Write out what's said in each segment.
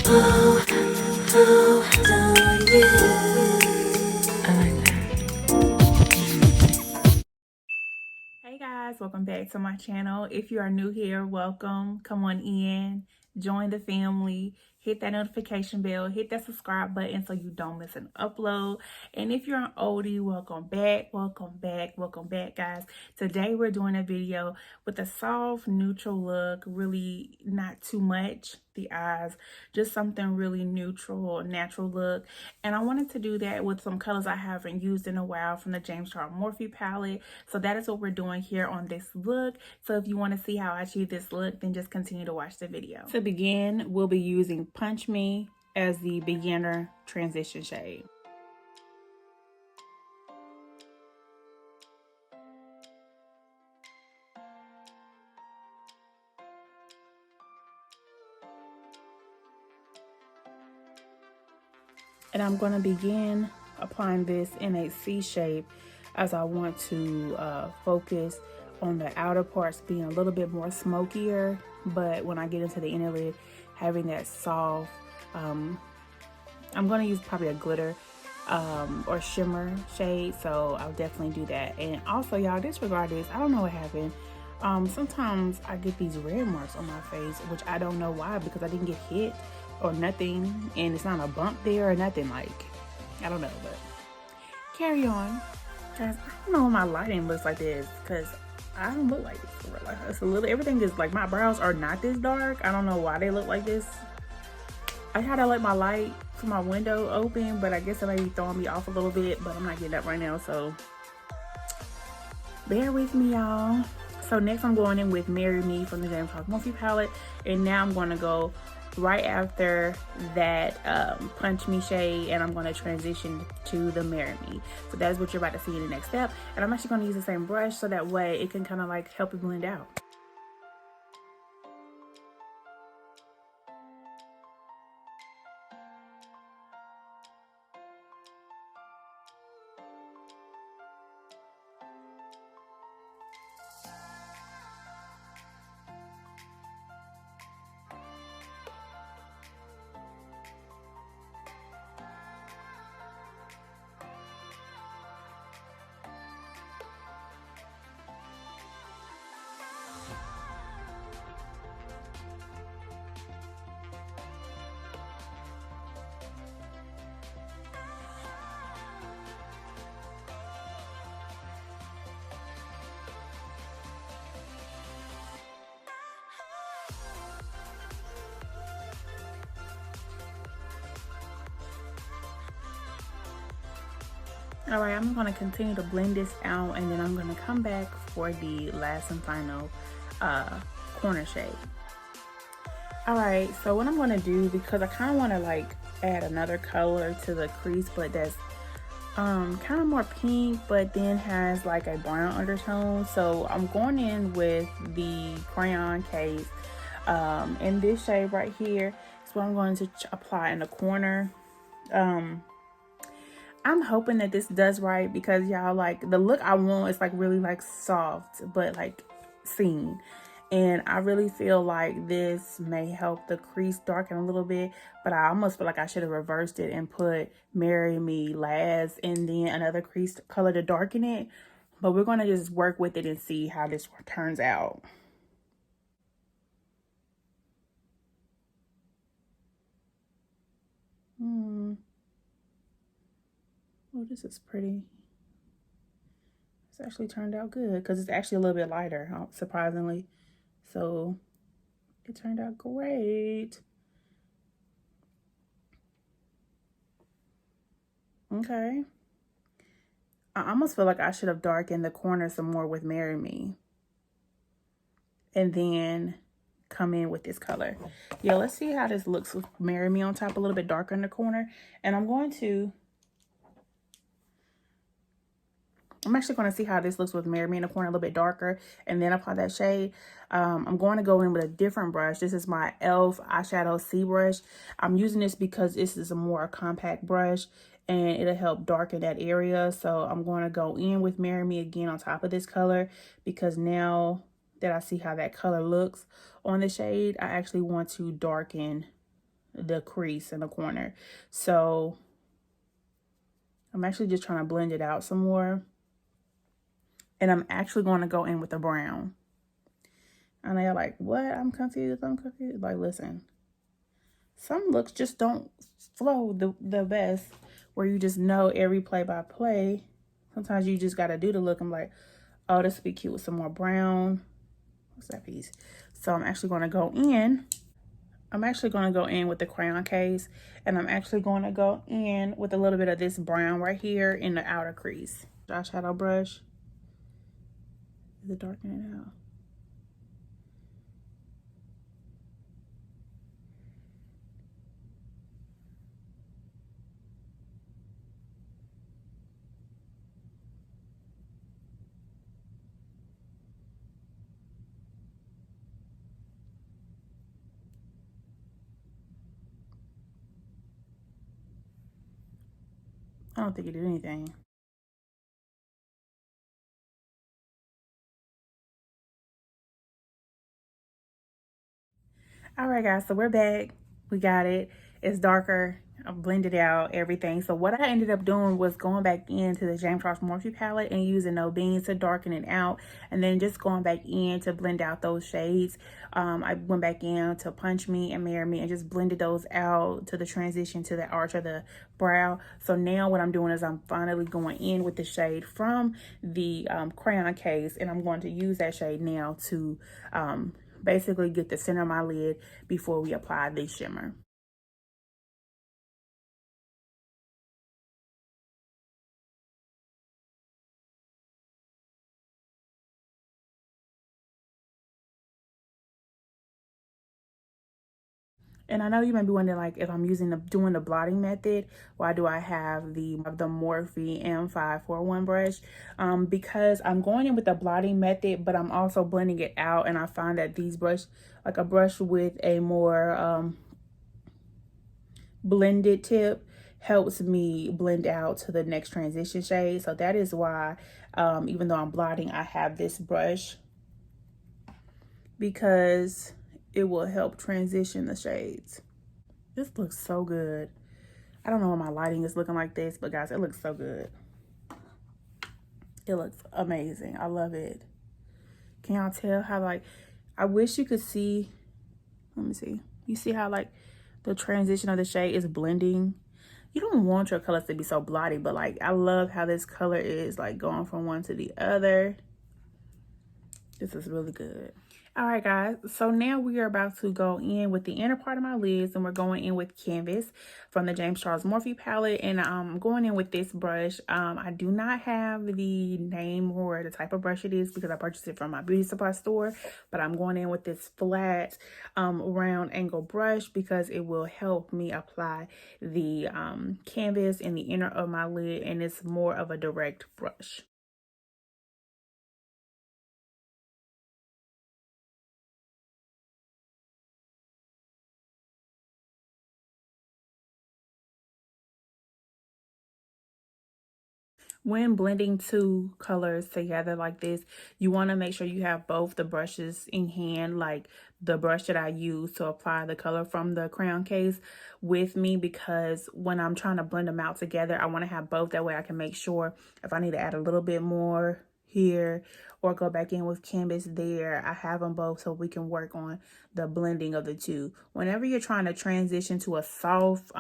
Hey guys, welcome back to my channel. If you are new here, welcome. Come on in, join the family, hit that notification bell, hit that subscribe button so you don't miss an upload. And if you're an oldie, welcome back, welcome back, welcome back, guys. Today we're doing a video with a soft neutral look, really not too much the eyes, just something really neutral, natural look. And I wanted to do that with some colors I haven't used in a while from the James Charles Morphe palette. So that is what we're doing here on this look. So if you want to see how I achieve this look, then just continue to watch the video. To begin, we'll be using Punch Me as the beginner transition shade. And I'm going to begin applying this in a C shape as I want to focus on the outer parts being a little bit more smokier, but when I get into the inner lid, having that soft, I'm going to use probably a glitter or shimmer shade, so I'll definitely do that. And also, y'all, disregard this. I don't know what happened. Sometimes I get these red marks on my face, which I don't know why, because I didn't get hit or nothing, and it's not a bump there or nothing. Like, I don't know, but carry on. Guys, I don't know why my lighting looks like this, because I don't look like this for real. Like, it's a little, everything is like, my brows are not this dark. I don't know why they look like this. I had to let my light from my window open, but I guess it may be throwing me off a little bit, but I'm not getting up right now, so bear with me, y'all. So next I'm going in with Marry Me from the James Charles Morphe palette, and now I'm going to go right after that Punch Me shade, and I'm going to transition to the Marry Me. So that is what you're about to see in the next step, and I'm actually going to use the same brush so that way it can kind of like help it blend out. All right, I'm going to continue to blend this out, and then I'm going to come back for the last and final corner shade. All right, so what I'm going to do, because I kind of want to like add another color to the crease, but that's kind of more pink, but then has like a brown undertone. So I'm going in with the crayon case, and this shade right here is what I'm going to apply in the corner. I'm hoping that this does right, because y'all, like, the look I want is like really like soft but like seen, and I really feel like this may help the crease darken a little bit, but I almost feel like I should have reversed it and put Marry Me last and then another crease color to darken it. But we're going to just work with it and see how this turns out. Oh, this is pretty. It's actually turned out good, because it's actually a little bit lighter, surprisingly. So it turned out great. Okay. I almost feel like I should have darkened the corner some more with Marry Me, and then come in with this color. Yeah, let's see how this looks with Marry Me on top, a little bit darker in the corner. And I'm actually going to see how this looks with Marry Me in the corner, a little bit darker, and then apply that shade. I'm going to go in with a different brush. This is my e.l.f. eyeshadow C brush. I'm using this because this is a more compact brush, and it'll help darken that area. So I'm going to go in with Marry Me again on top of this color, because now that I see how that color looks on the shade, I actually want to darken the crease in the corner. So I'm actually just trying to blend it out some more. And I'm actually going to go in with the brown. And they're like, what? I'm confused. Like, listen, some looks just don't flow the best, where you just know every play by play. Sometimes you just got to do the look. I'm like, oh, this would be cute with some more brown. What's that piece? So I'm actually going to go in. I'm actually going to go in with the crayon case, and I'm actually going to go in with a little bit of this brown right here in the outer crease. Eyeshadow brush. Is it darkening it out? I don't think it did anything. All right, guys, so we're back. We got it. It's darker. I blended out everything. So what I ended up doing was going back into the James Charles Morphe palette and using No Beans to darken it out, and then just going back in to blend out those shades. I went back in to Punch Me and Marry Me and just blended those out to the transition to the arch of the brow. So now what I'm doing is I'm finally going in with the shade from the crayon case, and I'm going to use that shade now to basically get the center of my lid before we apply the shimmer. And I know you might be wondering, like, if I'm doing the blotting method, why do I have the Morphe M541 brush? Because I'm going in with the blotting method, but I'm also blending it out, and I find that these like a brush with a more blended tip helps me blend out to the next transition shade. So that is why, even though I'm blotting, I have this brush, because it will help transition the shades. This looks so good. I don't know why my lighting is looking like this, but guys, it looks so good. It looks amazing. I love it. Can y'all tell how, like, I wish you could see, let me see. You see how, like, the transition of the shade is blending? You don't want your colors to be so blotty, but, like, I love how this color is, like, going from one to the other. This is really good. All right, guys, so now we are about to go in with the inner part of my lids, and we're going in with Canvas from the James Charles Morphe palette, and I'm going in with this brush. I do not have the name or the type of brush it is because I purchased it from my beauty supply store, but I'm going in with this flat round angle brush because it will help me apply the canvas in the inner of my lid, and it's more of a direct brush. When blending two colors together like this, you want to make sure you have both the brushes in hand, like the brush that I use to apply the color from the crayon case with me, because when I'm trying to blend them out together, I want to have both. That way I can make sure if I need to add a little bit more here or go back in with canvas there, I have them both so we can work on the blending of the two. Whenever you're trying to transition to a soft,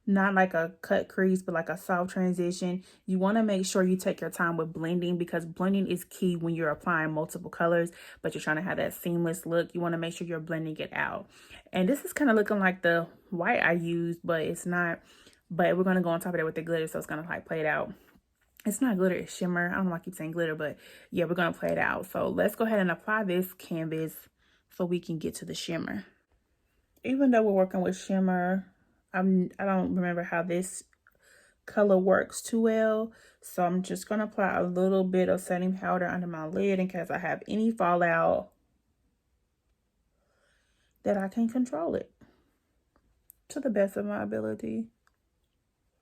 not like a cut crease, but like a soft transition, you want to make sure you take your time with blending, because blending is key when you're applying multiple colors, but you're trying to have that seamless look. You want to make sure you're blending it out. And this is kind of looking like the white I used, but it's not. But we're going to go on top of that with the glitter, so it's going to like play it out. It's not glitter, it's shimmer. I don't know why I keep saying glitter, but yeah, we're going to play it out. So let's go ahead and apply this canvas so we can get to the shimmer. Even though we're working with shimmer, I don't remember how this color works too well, so I'm just going to apply a little bit of setting powder under my lid in case I have any fallout, that I can control it to the best of my ability.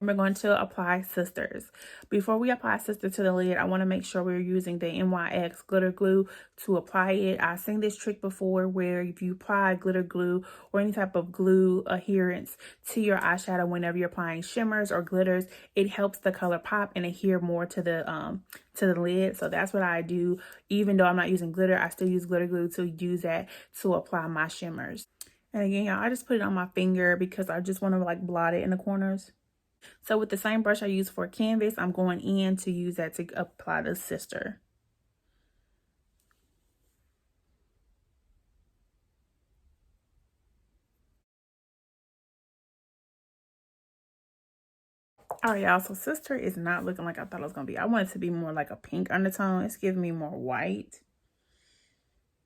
We're going to apply Sisters. Before we apply Sister to the lid, I want to make sure we're using the NYX glitter glue to apply it. I've seen this trick before where if you apply glitter glue or any type of glue adherence to your eyeshadow whenever you're applying shimmers or glitters, it helps the color pop and adhere more to the lid. So that's what I do. Even though I'm not using glitter, I still use glitter glue to use that to apply my shimmers. And again, y'all, I just put it on my finger because I just want to like blot it in the corners. So with the same brush I use for canvas, I'm going in to use that to apply the Sister. All right, y'all, so Sister is not looking like I thought it was going to be. I want it to be more like a pink undertone. It's giving me more white.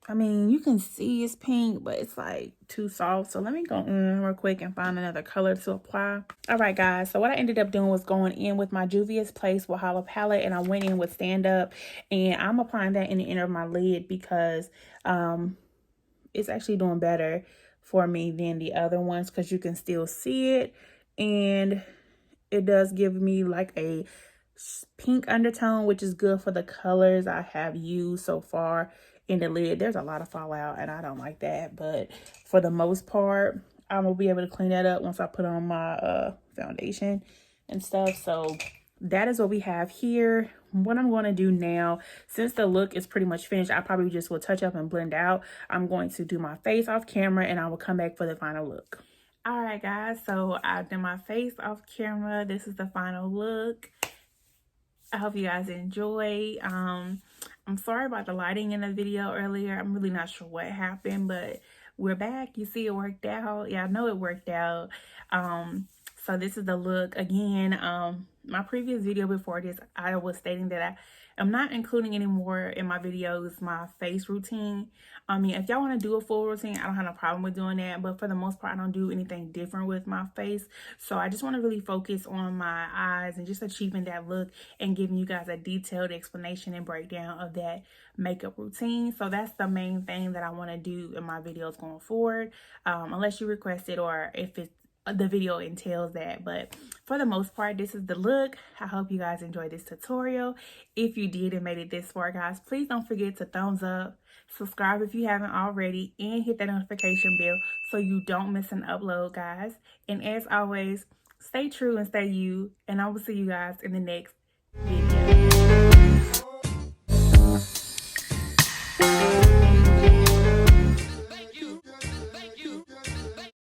I mean, you can see it's pink, but it's like too soft. So let me go in real quick and find another color to apply. All right, guys. So what I ended up doing was going in with my Juvia's Place Wahala palette, and I went in with Stand Up, and I'm applying that in the inner of my lid because it's actually doing better for me than the other ones because you can still see it, and it does give me like a pink undertone, which is good for the colors I have used so far in the lid. There's a lot of fallout and I don't like that, but for the most part, I'm gonna be able to clean that up once I put on my foundation and stuff. So that is what we have here. What I'm going to do now, since the look is pretty much finished, I probably just will touch up and blend out. I'm going to do my face off camera and I will come back for the final look. All right, guys, so I've done my face off camera. This is the final look. I hope you guys enjoy. I'm sorry about the lighting in the video earlier. I'm really not sure what happened, but we're back. You see it worked out. Yeah, I know it worked out. So this is the look. Again, my previous video before this, I was stating that I'm not including anymore in my videos my face routine. I mean, if y'all want to do a full routine, I don't have no problem with doing that. But for the most part, I don't do anything different with my face. So I just want to really focus on my eyes and just achieving that look and giving you guys a detailed explanation and breakdown of that makeup routine. So that's the main thing that I want to do in my videos going forward, unless you request it or if it's the video entails that. But for the most part, this is the look. I hope you guys enjoyed this tutorial. If you did and made it this far, guys, please don't forget to thumbs up, subscribe if you haven't already, and hit that notification bell so you don't miss an upload, guys. And as always, stay true and stay you, and I will see you guys in the next